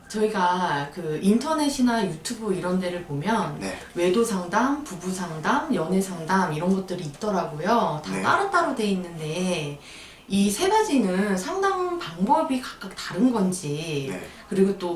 저희가 그 인터넷이나 유튜브 이런 데를 보면 네. 외도 상담, 부부 상담, 연애 상담 이런 것들이 있더라고요. 다 네. 따로따로 돼 있는데 이 세 가지는 상담 방법이 각각 다른 건지 네. 그리고 또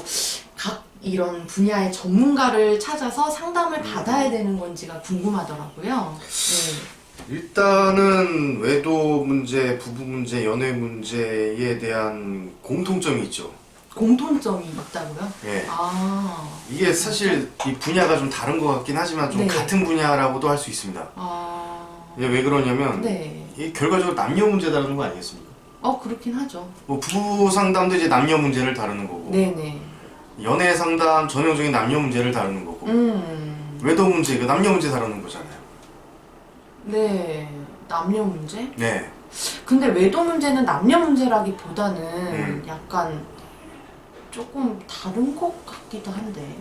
각 이런 분야의 전문가를 찾아서 상담을 받아야 되는 건지가 궁금하더라고요. 네. 일단은 외도 문제, 부부 문제, 연애 문제에 대한 공통점이 있죠. 공통점이 있다고요? 예. 아, 이게 사실 이 분야가 좀 다른 것 같긴 하지만 좀 네. 같은 분야라고도 할 수 있습니다. 아, 이게 왜 그러냐면 네. 이 결과적으로 남녀 문제 다루는 거 아니겠습니까? 그렇긴 하죠. 뭐 부부 상담도 이제 남녀 문제를 다루는 거고, 네네. 연애 상담 전형적인 남녀 문제를 다루는 거고, 외도 문제 이거 남녀 문제 다루는 거잖아요. 네. 남녀 문제? 네. 근데 외도 문제는 남녀 문제라기보다는 음. 약간 조금 다른 것 같기도 한데.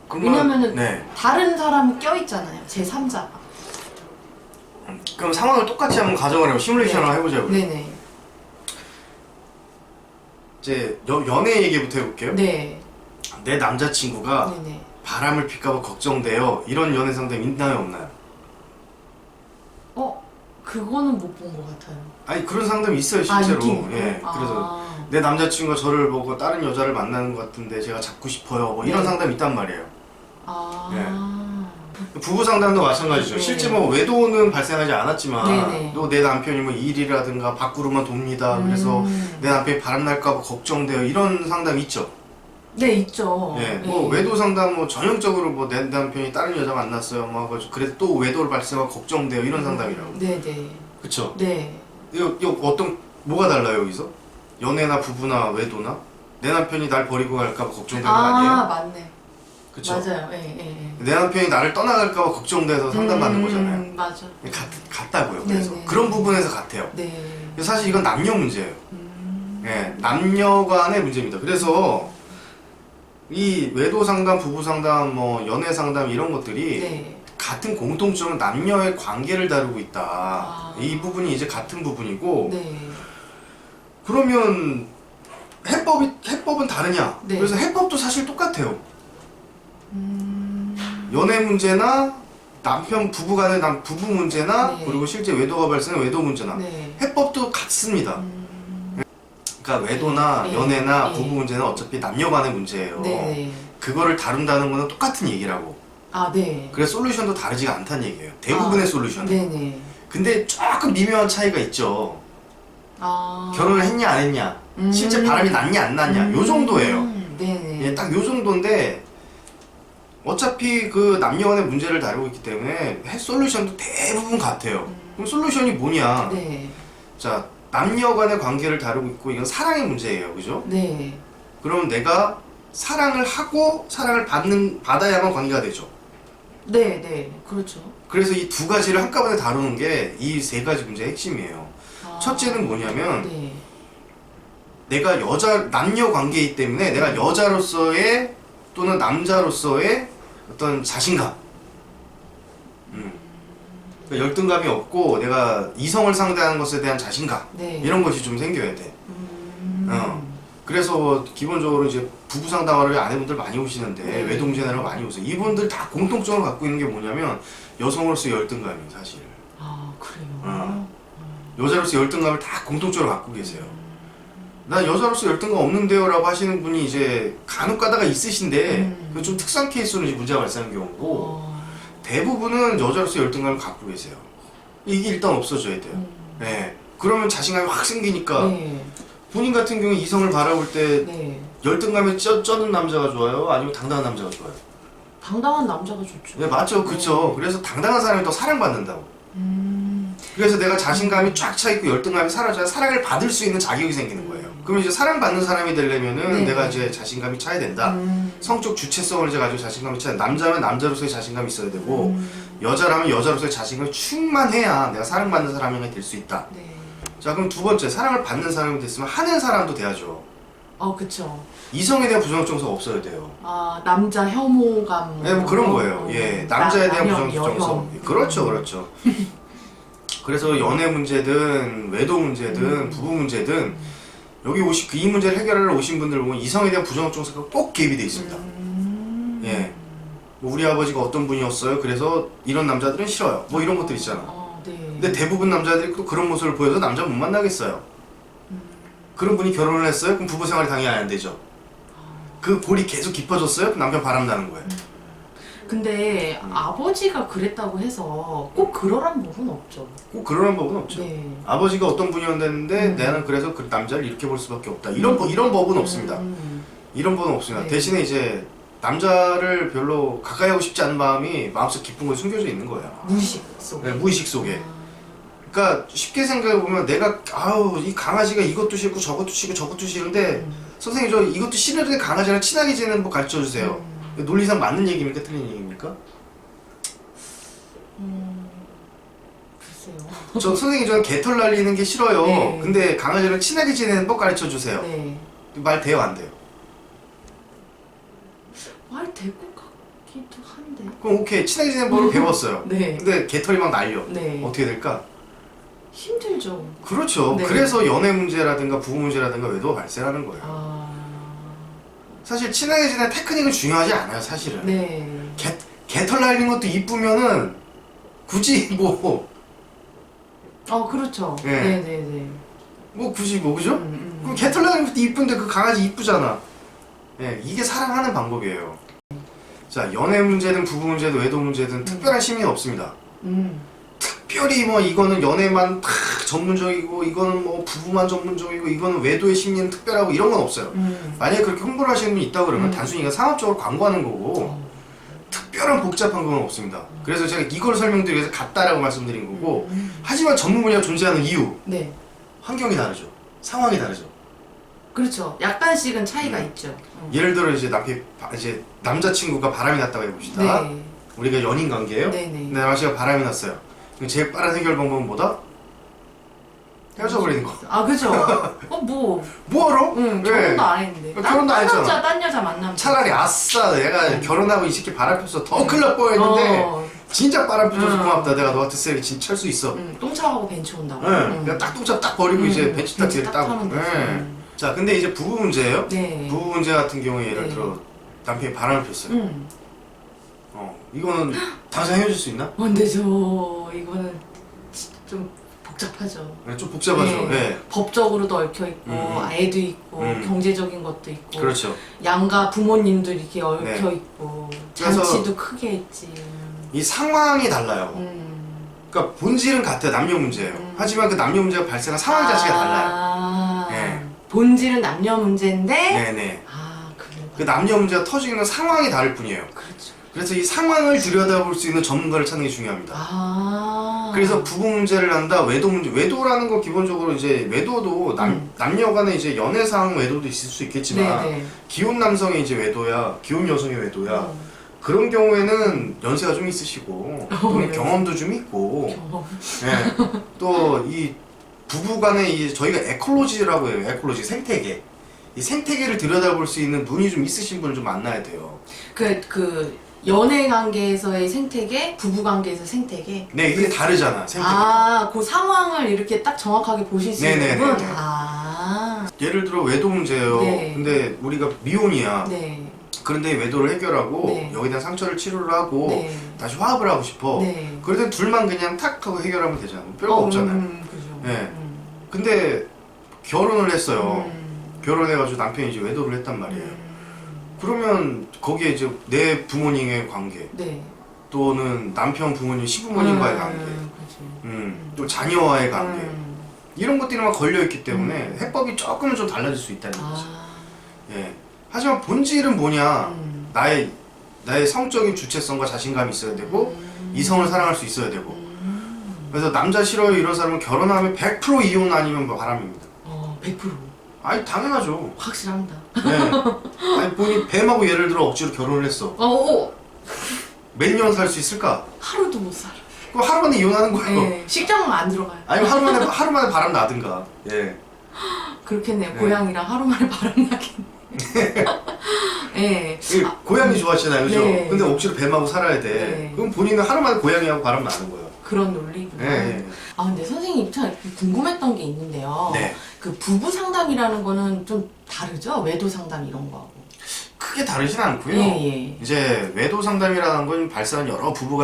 그러면- 왜냐면은 네. 다른 사람이 껴있잖아요. 제3자가. 그럼 상황을 똑같이 한번 가정을 해보 시뮬레이션을 네. 해보자고요. 네네. 이제 연애 얘기부터 해볼게요. 네. 내 남자친구가 네네. 바람을 필까봐 걱정돼요. 이런 연애 상담 있나요, 없나요? 그거는 못 본 것 같아요. 아니 그런 상담이 있어요, 실제로. 있긴 있고? 예. 그래서 아. 내 남자친구가 저를 보고 다른 여자를 만나는 것 같은데 제가 잡고 싶어요. 뭐 이런 네. 상담이 있단 말이에요. 아. 부부 상담도 마찬가지죠. 네. 실제 뭐 외도는 발생하지 않았지만 네네. 또 내 남편이 뭐 일이라든가 밖으로만 돕니다. 그래서 내 남편이 바람 날까봐 걱정돼요. 이런 상담이 있죠. 네, 있죠. 예, 뭐 외도 상담 뭐 전형적으로 뭐 내 남편이 다른 여자 만났어요. 뭐 그래서 또 외도를 발생하고 걱정돼요. 이런 상담이라고. 네네. 그쵸? 네. 이거 어떤 뭐가 달라요 여기서? 연애나 부부나 외도나 내 남편이 날 버리고 갈까봐 걱정되는 거 아니에요? 맞네. 그쵸? 맞아요. 예, 예, 예. 내 남편이 나를 떠나갈까봐 걱정돼서 상담받는 거잖아요. 맞아. 같다고요. 그래서 네네. 그런 부분에서 같아요. 네. 사실 이건 남녀 문제예요. 예, 남녀 간의 문제입니다. 그래서 이 외도 상담, 부부 상담, 뭐 연애 상담 이런 것들이 네. 같은 공통점은 남녀의 관계를 다루고 있다. 아. 이 부분이 이제 같은 부분이고 네. 그러면 해법은 다르냐? 네. 그래서 해법도 사실 똑같아요. 연애 문제나 남편 부부 간의 부부 문제나 네. 그리고 실제 외도가 발생한 외도 문제나 네. 해법도 같습니다. 그러니까 외도나 네. 연애나 네. 부부 문제는 어차피 남녀 간의 문제예요. 네. 그거를 다룬다는 거는 똑같은 얘기라고. 네. 그래서 솔루션도 다르지가 않다는 얘기예요. 대부분의 솔루션은. 네네. 근데 조금 미묘한 차이가 있죠. 결혼을 했냐 안 했냐, 실제 바람이 났냐 안 났냐, 요 정도예요. 네네. 예, 딱 요 정도인데 어차피 그 남녀 간의 문제를 다루고 있기 때문에 솔루션도 대부분 같아요. 그럼 솔루션이 뭐냐? 네. 자, 남녀 간의 관계를 다루고 있고 이건 사랑의 문제예요. 그죠? 네. 그럼 내가 사랑을 하고 사랑을 받아야만 관계가 되죠. 네. 네. 그렇죠. 그래서 이 두 가지를 한꺼번에 다루는 게 이 세 가지 문제의 핵심이에요. 첫째는 뭐냐면 네. 내가 남녀 관계이기 때문에 내가 여자로서의 또는 남자로서의 어떤 자신감, 그러니까 열등감이 없고 내가 이성을 상대하는 것에 대한 자신감, 네. 이런 것이 좀 생겨야 돼. 그래서 기본적으로 이제 부부 상담하러 아내분들 많이 오시는데 네. 외도 문제나로 많이 오세요. 이분들 다 공통점을 갖고 있는 게 뭐냐면 여성으로서의 열등감이에요, 사실. 그래요? 여자로서 열등감을 다 공통적으로 갖고 계세요. 나 여자로서 열등감 없는데요 라고 하시는 분이 이제 간혹 가다가 있으신데 그 좀 특수한 케이스로 이제 문제가 발생하는 경우고 대부분은 여자로서 열등감을 갖고 계세요. 이게 일단 없어져야 돼요. 네. 그러면 자신감이 확 생기니까 네. 본인 같은 경우에 이성을 바라볼 때 네. 열등감에 쩌는 남자가 좋아요? 아니면 당당한 남자가 좋아요? 당당한 남자가 좋죠. 네, 맞죠. 그쵸. 그래서 당당한 사람이 더 사랑받는다고. 그래서 내가 자신감이 쫙 차있고 열등감이 사라져야 사랑을 받을 수 있는 자격이 생기는 거예요. 그럼 이제 사랑받는 사람이 되려면은 네. 내가 이제 자신감이 차야 된다. 성적 주체성을 이제 가지고 자신감이 차야 된다. 남자면 남자로서의 자신감이 있어야 되고 여자라면 여자로서의 자신감이 충만해야 내가 사랑받는 사람이 될 수 있다. 네. 자, 그럼 두 번째, 사랑을 받는 사람이 됐으면 하는 사람도 돼야죠. 그쵸. 이성에 대한 부정적 정서가 없어야 돼요. 남자 혐오감. 네, 뭐 그런 거예요. 예, 남자에 대한 부정적 정서. 여혐. 그렇죠, 그렇죠. 그래서 연애 문제든 외도 문제든 부부 문제든 여기 이 문제를 해결하러 오신 분들 보면 이성에 대한 부정적 정서가 꼭 개입이 돼 있습니다. 예. 뭐 우리 아버지가 어떤 분이었어요. 그래서 이런 남자들은 싫어요. 뭐 이런 것들 있잖아. 네. 근데 대부분 남자들이 또 그런 모습을 보여서 남자 못 만나겠어요. 그런 분이 결혼을 했어요? 그럼 부부 생활이 당연히 안 되죠. 그 골이 계속 깊어졌어요? 그럼 남편 바람나는 거예요. 근데 아버지가 그랬다고 해서 꼭 그러란 법은 없죠. 꼭 그러는 법은 없죠. 네. 아버지가 어떤 분이었는데 나는 그래서 그 남자를 이렇게 볼 수밖에 없다. 이런 법은 없습니다. 이런 법은 없습니다. 네. 대신에 이제 남자를 별로 가까이 하고 싶지 않은 마음이 마음속 깊은 곳에 숨겨져 있는 거예요. 무의식 속에. 네, 무의식 속에. 그러니까 쉽게 생각해보면 내가 이 강아지가 이것도 싫고 저것도 싫고 저것도 싫은데 선생님 저 이것도 싫은데 강아지랑 친하게 지내는 법 가르쳐주세요. 논리상 맞는 얘기입니까? 틀린 얘기입니까? 글쎄요. 저 선생님 저는 개털 날리는 게 싫어요. 네. 근데 강아지랑 친하게 지내는 법 가르쳐주세요. 네. 말 돼요 안 돼요? 말 될 것 같기도 한데. 그럼 오케이 친하게 지내는 법을 배웠어요. 네. 근데 개털이 막 날려. 네. 어떻게 될까? 힘들죠. 그렇죠. 네. 그래서 연애 문제라든가 부부 문제라든가 외도가 발생하는 거예요. 사실 친하게 지내는 테크닉은 중요하지 않아요 사실은. 네. 개털 날리는 것도 이쁘면은 굳이 그렇죠. 네. 네네네. 굳이 그죠? 그럼 개털 날리는 것도 이쁜데 그 강아지 이쁘잖아. 예, 이게 사랑하는 방법이에요. 자, 연애 문제든 부부 문제든 외도 문제든 특별한 심리는 없습니다. 특별히 뭐 이거는 연애만 탁 전문적이고 이거는 뭐 부부만 전문적이고 이거는 외도의 심리는 특별하고 이런 건 없어요. 만약에 그렇게 홍보를 하시는 분이 있다 그러면 단순히 이건 상업적으로 광고하는 거고 특별한 복잡한 건 없습니다. 그래서 제가 이걸 설명드리기 위해서 같다라고 말씀드린 거고 하지만 전문 분야가 존재하는 이유 네. 환경이 다르죠. 상황이 다르죠. 그렇죠. 약간씩은 차이가 있죠. 예를 들어 이제 남자친구가 바람이 났다고 해봅시다. 네. 우리가 연인 관계예요. 네네. 근데 남자친구가 바람이 났어요. 그럼 제일 빠른 해결 방법은 뭐다? 헤어져 버리는 거. 그죠. 뭐하러? 결혼도 안 했는데. 결혼도 안 했잖아. 딴 여자 만나면. 차라리 아싸 내가 결혼하고 이 새끼 바람 폈어 더 큰일 날 뻔했는데 진짜 바람 펴줘서 고맙다. 내가 너한테 쎄게 진짜 찰 수 있어. 똥차하고 벤치 온다고. 그냥 딱 똥차 딱 버리고 이제 벤치 딱 뒤에 딱. 타면 되지. 자, 근데 이제 부부 문제예요. 네. 부부 문제 같은 경우에 예를 들어 남편이 바람을 폈어요. 이거는 당장 헤어질 수 있나? 안 되죠. 이거는 좀 복잡하죠. 네, 좀 복잡하죠. 네. 네. 법적으로도 얽혀 있고, 애도 있고, 경제적인 것도 있고, 그렇죠. 양가 부모님도 이렇게 얽혀 네. 있고, 그래서 잔치도 크게 했지. 이 상황이 달라요. 그러니까 본질은 같아요. 남녀 문제예요. 하지만 그 남녀 문제가 발생한 상황 자체가 달라요. 네. 본질은 남녀 문제인데, 네네. 그래요. 그 남녀 문제가 터지는 상황이 다를 뿐이에요. 그렇죠. 그래서 이 상황을 들여다볼 수 있는 전문가를 찾는 게 중요합니다. 그래서 부부 문제를 한다, 외도 문제. 외도라는 건 기본적으로 이제 외도도 남녀 간에 이제 연애상 외도도 있을 수 있겠지만 네네. 기혼 남성의 이제 외도야, 기혼 여성의 외도야. 그런 경우에는 연세가 좀 있으시고 또는 네. 경험도 좀 있고 경험. 또 이 부부 간에 이 저희가 에콜로지라고 해요. 에콜로지 생태계. 이 생태계를 들여다볼 수 있는 눈이 좀 있으신 분을 좀 만나야 돼요. 연애 관계에서의 생태계, 부부 관계에서의 생태계. 네, 이게 다르잖아. 생태계. 그 상황을 이렇게 딱 정확하게 보실 수 있는 분. 예를 들어 외도 문제예요. 네. 근데 우리가 미혼이야. 네. 그런데 외도를 해결하고 네. 여기에 대한 상처를 치료를 하고 네. 다시 화합을 하고 싶어. 네. 그럴 땐 둘만 그냥 탁 하고 해결하면 되잖아. 별거 없잖아요. 그죠. 네. 근데 결혼을 했어요. 결혼해가지고 남편이 이제 외도를 했단 말이에요. 그러면 거기에 이제 내 부모님의 관계 네. 또는 남편 부모님 시부모님과의 관계 또 자녀와의 관계 이런 것들이만 걸려있기 때문에 해법이 조금은 좀 달라질 수 있다는 거죠. 예. 하지만 본질은 뭐냐 나의 성적인 주체성과 자신감이 있어야 되고 이성을 사랑할 수 있어야 되고 그래서 남자 싫어요 이런 사람은 결혼하면 100% 이혼 아니면 바람입니다. 100%. 아니 당연하죠. 확실합니다. 네. 아니 본인 뱀하고 예를 들어 억지로 결혼을 했어. 몇 년 살 수 있을까? 하루도 못 살아. 그럼 하루 만에 이혼하는 거예요. 네. 식장은 안 들어가요. 아니면 하루 만에 바람 나든가. 예. 그렇겠네요. 네. 고양이랑 하루 만에 바람 나겠네. 네. 고양이 좋아하시잖아요, 그죠? 네. 근데 억지로 뱀하고 살아야 돼. 네. 그럼 본인은 하루 만에 고양이하고 바람 나는 거예요. 그런 논리구나. 예, 예. 아, 근데 선생님 참 궁금했던 게 있는데요. 네. 그 부부 상담이라는 거는 좀 다르죠? 외도 상담 이런 거하고. 크게 다르진 않고요. 예. 이제 외도 상담이라는 건 발생한 여러 부부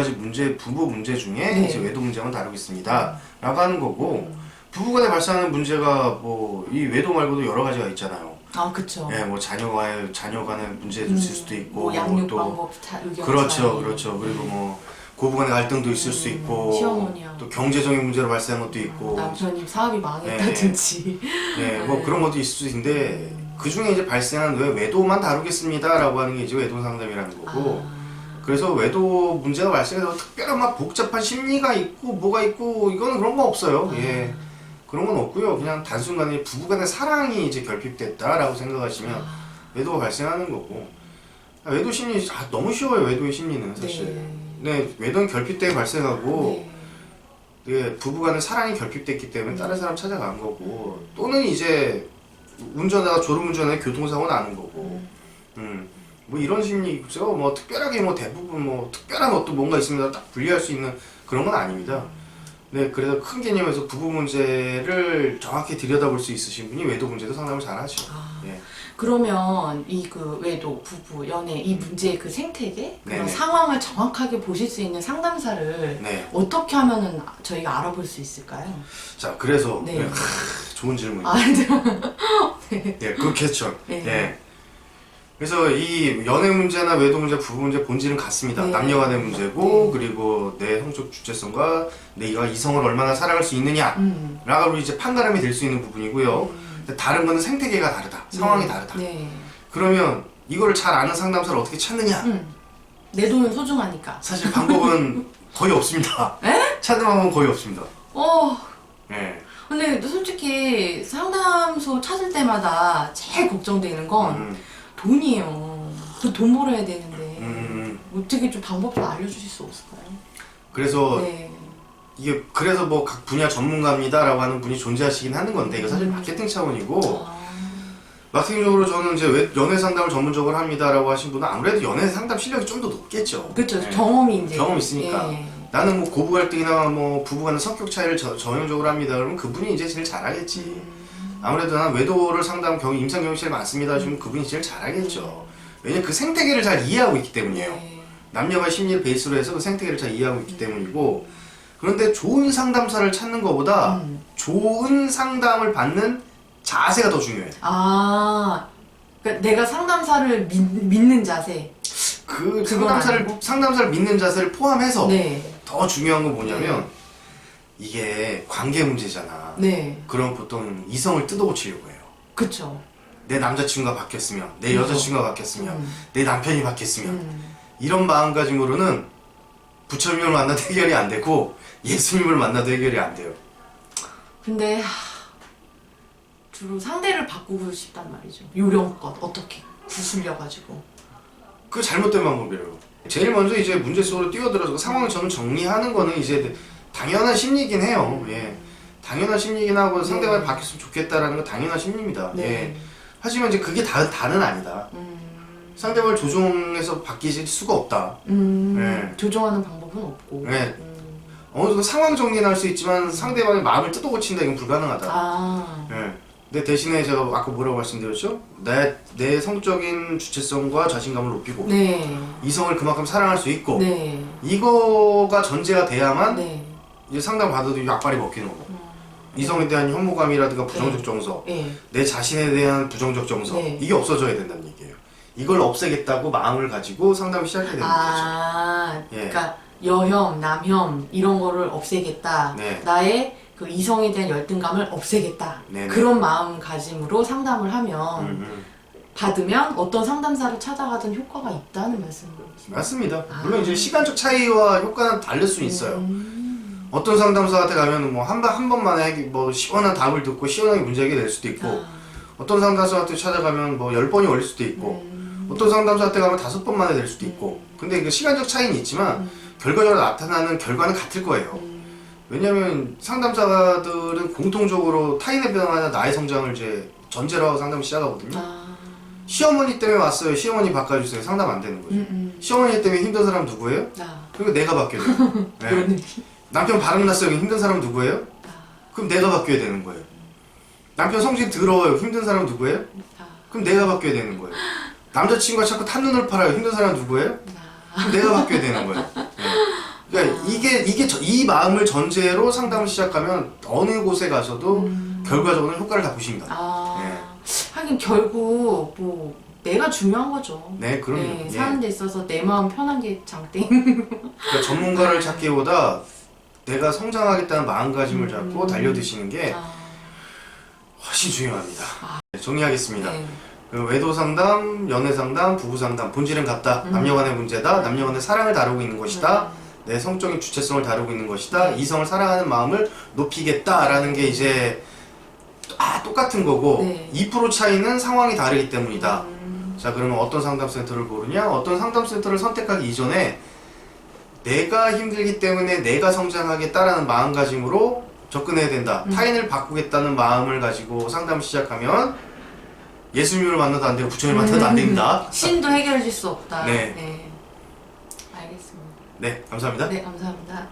문제 중에 네. 이제 외도 문제만 다루고 있습니다. 라고 하는 거고, 부부간에 발생하는 문제가 뭐 이 외도 말고도 여러 가지가 있잖아요. 아, 그쵸. 예, 뭐 자녀 간의 문제도 있을 수도 있고, 뭐 양육 또 방법, 의견 그렇죠, 차이. 그렇죠. 그리고 뭐 고부간의 갈등도 있을 수 있고, 시어머니하고. 또 경제적인 문제로 발생한 것도 있고, 남편이 사업이 망했다든지. 네, 뭐 그런 것도 있을 수 있는데 그 중에 이제 발생한 왜 외도만 다루겠습니다라고 하는 게 이제 외도 상담이라는 거고. 그래서 외도 문제가 발생해서 특별한 막 복잡한 심리가 있고 뭐가 있고 이거는 그런 거 없어요. 예. 그런 건 없고요. 그냥 단순간에 부부간의 사랑이 이제 결핍됐다라고 생각하시면 외도가 발생하는 거고. 외도 심리 너무 쉬워요. 외도의 심리는 사실. 네, 외도는 결핍 때문에 발생하고 네, 부부간의 사랑이 결핍됐기 때문에 다른 사람 찾아간 거고 또는 이제 운전하다가 졸음운전에 교통사고 나는 거고. 뭐 이런 심리 있죠. 뭐 특별하게 뭐 대부분 뭐 특별한 것도 뭔가 있으면 딱 분리할 수 있는 그런 건 아닙니다. 네, 그래서 큰 개념에서 부부 문제를 정확히 들여다볼 수 있으신 분이 외도 문제도 상담을 잘 하죠. 예. 그러면 이 그 외도, 부부, 연애 이 문제의 그 생태계 그런 네네. 상황을 정확하게 보실 수 있는 상담사를 네. 어떻게 하면은 저희가 알아볼 수 있을까요? 자, 그래서 네. 좋은 질문이에요. 아, 예, 그렇겠죠. 네. 예. 그래서 이 연애 문제나 외도 문제, 부부 문제 본질은 같습니다. 네. 남녀 간의 문제고 그리고 내 성적 주체성과 내가 이성을 얼마나 살아갈 수 있느냐 라고 이제 판가름이 될 수 있는 부분이고요. 근데 다른 거는 생태계가 다르다. 상황이 다르다. 네. 그러면 이거를 잘 아는 상담사를 어떻게 찾느냐? 내 돈은 소중하니까. 사실 방법은 거의 없습니다. 에? 찾는 방법은 거의 없습니다. 예. 근데 솔직히 상담소 찾을 때마다 제일 걱정되는 건 돈이에요. 그 돈 벌어야 되는데 어떻게 좀 방법 좀 알려주실 수 없을까요? 그래서 네. 이게 그래서 뭐 각 분야 전문가입니다라고 하는 분이 존재하시긴 하는 건데 이거 사실 마케팅 차원이고 마케팅적으로 저는 이제 연애 상담을 전문적으로 합니다라고 하신 분은 아무래도 연애 상담 실력이 좀 더 높겠죠. 그렇죠. 예. 경험이 이제 경험이 있으니까. 예. 나는 뭐 고부 갈등이나 뭐 부부 간의 성격 차이를 전형적으로 합니다. 그러면 그분이 이제 제일 잘하겠지. 아무래도 난 외도를 상담 임상 경험이 제일 많습니다 하시면 그분이 제일 잘하겠죠. 왜냐면 그 생태계를 잘 이해하고 있기 때문이에요. 네. 남녀가 심리를 베이스로 해서 그 생태계를 잘 이해하고 있기 때문이고 그런데 좋은 상담사를 찾는 것보다 좋은 상담을 받는 자세가 더 중요해요. 그러니까 내가 상담사를 믿는 자세. 그 그건 아니고? 상담사를 믿는 자세를 포함해서 네. 더 중요한 건 뭐냐면 이게 관계 문제잖아. 네. 그럼 보통 이성을 뜯어고치려고 해요. 그쵸. 내 남자친구가 바뀌었으면, 내 여자친구가 바뀌었으면, 내 남편이 바뀌었으면 이런 마음가짐으로는 부처님을 만나도 해결이 안 되고 예수님을 만나도 해결이 안 돼요. 근데 주로 상대를 바꾸고 싶단 말이죠. 요령껏 어떻게 구슬려가지고. 그 잘못된 방법이에요. 제일 먼저 이제 문제 속으로 뛰어들어서 그 상황을 저는 정리하는 거는 이제 당연한 심리긴 해요. 예. 당연한 심리긴 하고 상대방이 바뀌었으면 좋겠다라는 건 당연한 심리입니다. 네. 예. 하지만 이제 그게 다는 아니다. 상대방을 조종해서 바뀌실 수가 없다. 네. 조종하는 방법은 없고. 네. 어느 정도 상황 정리는 할 수 있지만 상대방의 마음을 뜯어고친다 이건 불가능하다. 네. 근데 대신에 제가 아까 뭐라고 말씀드렸죠? 내 성적인 주체성과 자신감을 높이고 네. 이성을 그만큼 사랑할 수 있고 네. 이거가 전제가 돼야만 네. 이제 상담 받아도 약발이 먹히는 거고 이성에 대한 혐오감이라든가 부정적 정서 네. 내 자신에 대한 부정적 정서 네. 이게 없어져야 된다는 얘기예요. 이걸 없애겠다고 마음을 가지고 상담을 시작해야 되는 거죠. 예. 그러니까 여혐, 남혐 이런 거를 없애겠다. 네. 나의 그 이성에 대한 열등감을 없애겠다. 네네. 그런 마음가짐으로 상담을 하면 받으면 어떤 상담사를 찾아가든 효과가 있다는 말씀으로. 맞습니다. 물론 이제 시간적 차이와 효과는 다를 수 있어요. 어떤 상담사한테 가면 뭐 한 번만에 뭐 시원한 답을 듣고 시원하게 문제 해결될 수도 있고 어떤 상담사한테 찾아가면 뭐 10번이 걸릴 수도 있고 어떤 상담사한테 가면 5번 만에 될 수도 있고 근데 그 시간적 차이는 있지만 결과적으로 나타나는 결과는 같을 거예요. 왜냐면 상담사들은 공통적으로 타인의 변화나 나의 성장을 이제 전제로 하고 상담을 시작하거든요. 시어머니 때문에 왔어요. 시어머니 바꿔주세요. 상담 안 되는 거죠. 시어머니 때문에 힘든 사람 누구예요? 그리고 내가 바뀌어요. 네. 남편 바람났어요. 힘든 사람 누구예요? 그럼 내가 바뀌어야 되는 거예요. 남편 성질 더러워요. 힘든 사람 누구예요? 그럼 내가 바뀌어야 되는 거예요. 남자친구가 자꾸 탄 눈을 팔아요. 힘든 사람 누구예요? 그럼 내가 바뀌어야 되는 거예요. 네. 그러니까 이 마음을 전제로 상담을 시작하면 어느 곳에 가서도 결과적으로 효과를 다 보십니다. 네. 하긴 결국 뭐 내가 중요한 거죠. 네, 그럼요. 네, 사는 데 있어서 내 마음 편한 게 장땡. 그러니까 전문가를 찾기보다 내가 성장하겠다는 마음가짐을 잡고 달려드시는 게 훨씬 중요합니다. 네, 정리하겠습니다. 네. 그 외도 상담, 연애 상담, 부부 상담 본질은 같다. 남녀간의 문제다. 남녀간의 사랑을 다루고 있는 것이다. 내 성적인 주체성을 다루고 있는 것이다. 이성을 사랑하는 마음을 높이겠다라는 게 이제 똑같은 거고 네. 2% 차이는 상황이 다르기 때문이다. 자, 그러면 어떤 상담센터를 고르냐? 어떤 상담센터를 선택하기 이전에 내가 힘들기 때문에 내가 성장하겠다라는 마음가짐으로 접근해야 된다. 타인을 바꾸겠다는 마음을 가지고 상담을 시작하면 예수님을 만나도 안 되고 부처님을 만나도 안 됩니다. 신도 해결해 줄 수 없다. 네. 네. 알겠습니다. 네, 감사합니다. 네, 감사합니다.